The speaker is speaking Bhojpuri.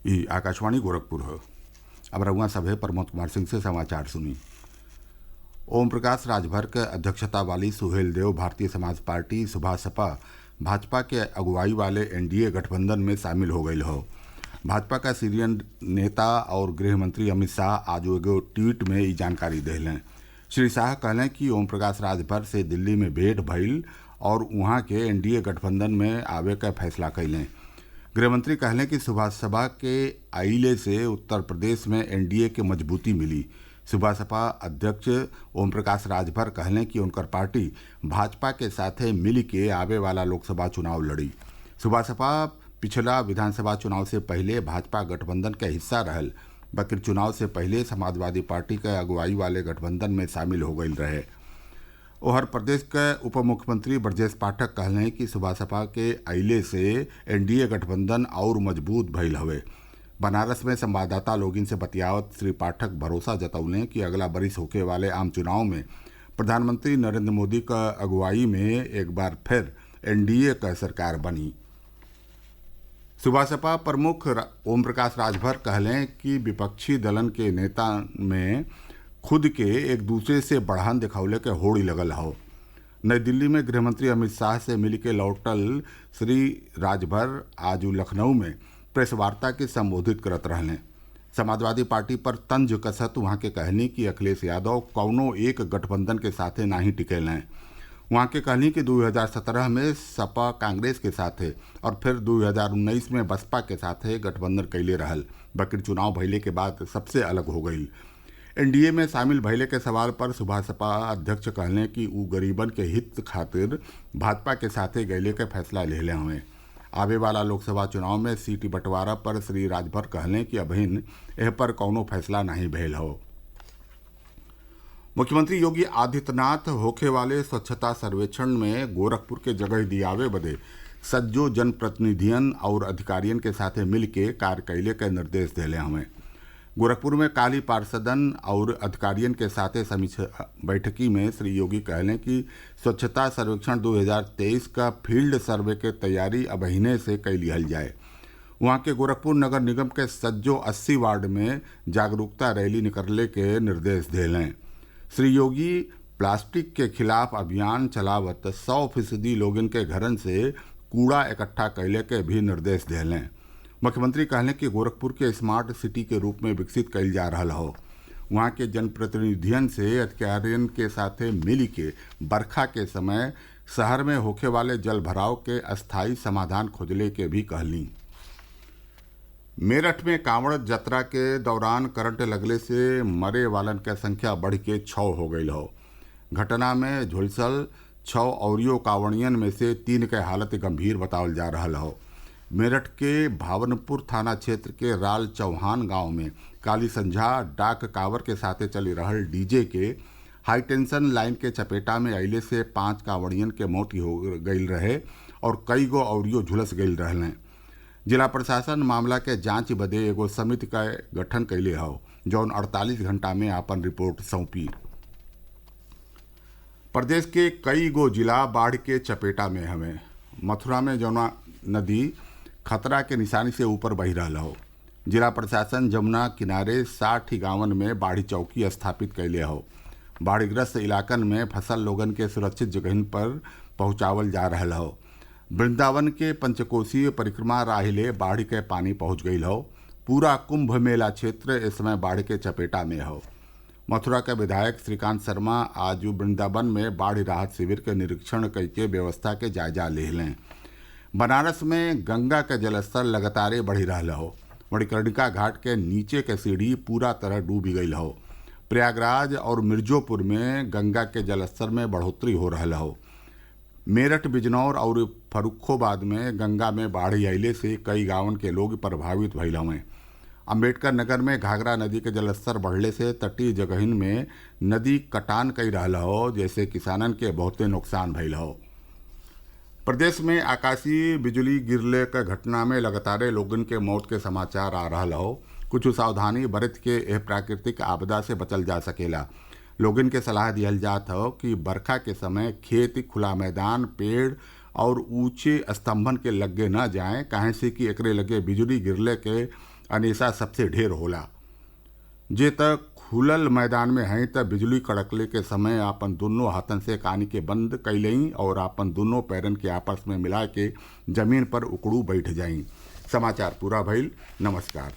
ये आकाशवाणी गोरखपुर है। अब रउआ सभे प्रमोद कुमार सिंह से समाचार सुनी। ओम प्रकाश राजभर के अध्यक्षता वाली सुहेलदेव भारतीय समाज पार्टी सुबह सपा भाजपा के अगुवाई वाले एनडीए गठबंधन में शामिल हो गई हो। भाजपा का सीनियर नेता और गृह मंत्री अमित शाह आज एगो ट्वीट में ये जानकारी दिलें। श्री शाह कहलें कि ओम प्रकाश राजभर से दिल्ली में भेंट भइल और वहाँ के एनडीए गठबंधन में आवे का फैसला कैलें। गृहमंत्री कहलें कि सुबह सपा के आइले से उत्तर प्रदेश में एनडीए के मजबूती मिली। सुबह सपा अध्यक्ष ओम प्रकाश राजभर कहलें कि उनकर पार्टी भाजपा के साथे मिल के आवे वाला लोकसभा चुनाव लड़ी। सुबह सपा पिछला विधानसभा चुनाव से पहले भाजपा गठबंधन का हिस्सा रहल, बकिर चुनाव से पहले समाजवादी पार्टी के अगुवाई वाले गठबंधन में शामिल हो गई रहे। ओहर प्रदेश के उप मुख्यमंत्री ब्रजेश पाठक कहलें कि सुबह सपा के अइले से एनडीए गठबंधन और मजबूत भइल हवे। बनारस में संवाददाता लोगिन से बतियावत श्री पाठक भरोसा जतौलें कि अगला बरिस होके वाले आम चुनाव में प्रधानमंत्री नरेंद्र मोदी का अगुवाई में एक बार फिर एनडीए का सरकार बनी। सुबह सपा प्रमुख ओम प्रकाश राजभर कहलें कि विपक्षी दलन के नेता में खुद के एक दूसरे से बढ़ान दिखौले के होड़ी लगल हो। नई दिल्ली में गृहमंत्री अमित शाह से मिल के लौटल श्री राजभर आज लखनऊ में प्रेस वार्ता के संबोधित करत रहलें। समाजवादी पार्टी पर तंज कसत वहाँ के कहनी कि अखिलेश यादव कौनो एक गठबंधन के साथे ना ही टिकेल हैं। वहाँ के कहनी कि 2017 में सपा कांग्रेस के साथे और फिर 2019 में बसपा के साथे गठबंधन कैले रहल, बकिर चुनाव भइले के बाद सबसे अलग हो गई। एनडीए में शामिल भइले के सवाल पर सुबह सपा अध्यक्ष कहलें कि ऊ गरीबन के हित खातिर भाजपा के साथे गैले के फैसला ले हुए। आवे वाला लोकसभा चुनाव में सीट बंटवारा पर श्री राजभर कहलें कि अभिन एह पर कौनो फैसला नहीं भइल हो। मुख्यमंत्री योगी आदित्यनाथ होखे वाले स्वच्छता सर्वेक्षण में गोरखपुर के जगह दियावे बदे सज्जो जनप्रतिनिधियन और अधिकारियन के साथे मिल के कार्य कैले के निर्देश दिले हमें। गोरखपुर में काली पार्षदन और अधिकारियन के साथे समीक्षा बैठकी में श्री योगी कहलें कि स्वच्छता सर्वेक्षण 2023 का फील्ड सर्वे के तैयारी अबहिने से कई लिहल जाए। वहाँ के गोरखपुर नगर निगम के सज्जो 80 वार्ड में जागरूकता रैली निकलने के निर्देश दिलें। श्री योगी प्लास्टिक के खिलाफ अभियान चलावत 100% लोगन के घरन से कूड़ा इकट्ठा कैले के भी निर्देश दिलें। मुख्यमंत्री कहलें कि गोरखपुर के स्मार्ट सिटी के रूप में विकसित कैल जा रहा हो। वहाँ के जनप्रतिनिधियन से अधिकारियन के साथे मिल के बरखा के समय शहर में होखे वाले जल भराव के अस्थायी समाधान खोजले के भी कहली। मेरठ में कांवड़ जतरा के दौरान करंट लगले से मरे वालन की संख्या बढ़ के 6 हो गई हो। घटना में झुलसल 6 औरियो कांवड़ियन में से 3 के हालत गंभीर बतावल जा रहा हो। मेरठ के भावनपुर थाना क्षेत्र के राल चौहान गांव में काली संझा डाक कांवर के साथे चली रहल डीजे के हाईटेंशन लाइन के चपेटा में अइले से 5 कांवड़ियन के मौत हो गई रहे और कई गो औरियो झुलस गई रहले। जिला प्रशासन मामला के जांच बदे एगो समिति का गठन कैले हो, जौन 48 घंटा में आपन रिपोर्ट सौंपी। प्रदेश के कई गो जिला बाढ़ के चपेटा में हमें। मथुरा में जमुना नदी खतरा के निशानी से ऊपर बही रहा हो। जिला प्रशासन जमुना किनारे 60 गांवन में बाढ़ी चौकी स्थापित कैले हो। बाढ़ग्रस्त इलाकन में फसल लोगन के सुरक्षित जगह पर पहुंचावल जा रहा हो। वृंदावन के पंचकोशीय परिक्रमा राहिले बाढ़ के पानी पहुंच गई हो। पूरा कुंभ मेला क्षेत्र इस समय बाढ़ के चपेटा में हो। मथुरा के विधायक श्रीकांत शर्मा आज वृंदावन में बाढ़ राहत शिविर के निरीक्षण करके व्यवस्था के जायजा ले लें। बनारस में गंगा का जलस्तर लगातार बढ़ी रहा हो। मणिकर्णिका घाट के नीचे के सीढ़ी पूरा तरह डूबी गई हो। प्रयागराज और मिर्जोपुर में गंगा के जलस्तर में बढ़ोतरी हो रहा हो। मेरठ बिजनौर और फर्रुखाबाद में गंगा में बाढ़ अइले से कई गांवन के लोग प्रभावित भइल हवें। अम्बेडकर नगर में घाघरा नदी के जलस्तर बढ़ले से तटीय जगहिन में नदी कटान कई रहा हो, जैसे किसानन के बहुते नुकसान भइल हो। प्रदेश में आकाशीय बिजली गिरले के घटना में लगातार लोगन के मौत के समाचार आ रहा हो। कुछ सावधानी बरत के यह प्राकृतिक आपदा से बचल जा सकेला। लोगन के सलाह दिहल जात हो कि बरखा के समय खेत, खुला मैदान, पेड़ और ऊंचे स्तंभन के लगे न जाएं, काहे से कि एकरे लगे बिजली गिरले के अनेसा सबसे ढेर होला। जे तक खुलल मैदान में हैं त बिजली कड़कले के समय आपन दोनों हाथन से कान के बंद कैलई और आपन दोनों पैरन के आपस में मिला के जमीन पर उकड़ू बैठ जाई। समाचार पूरा भइल। नमस्कार।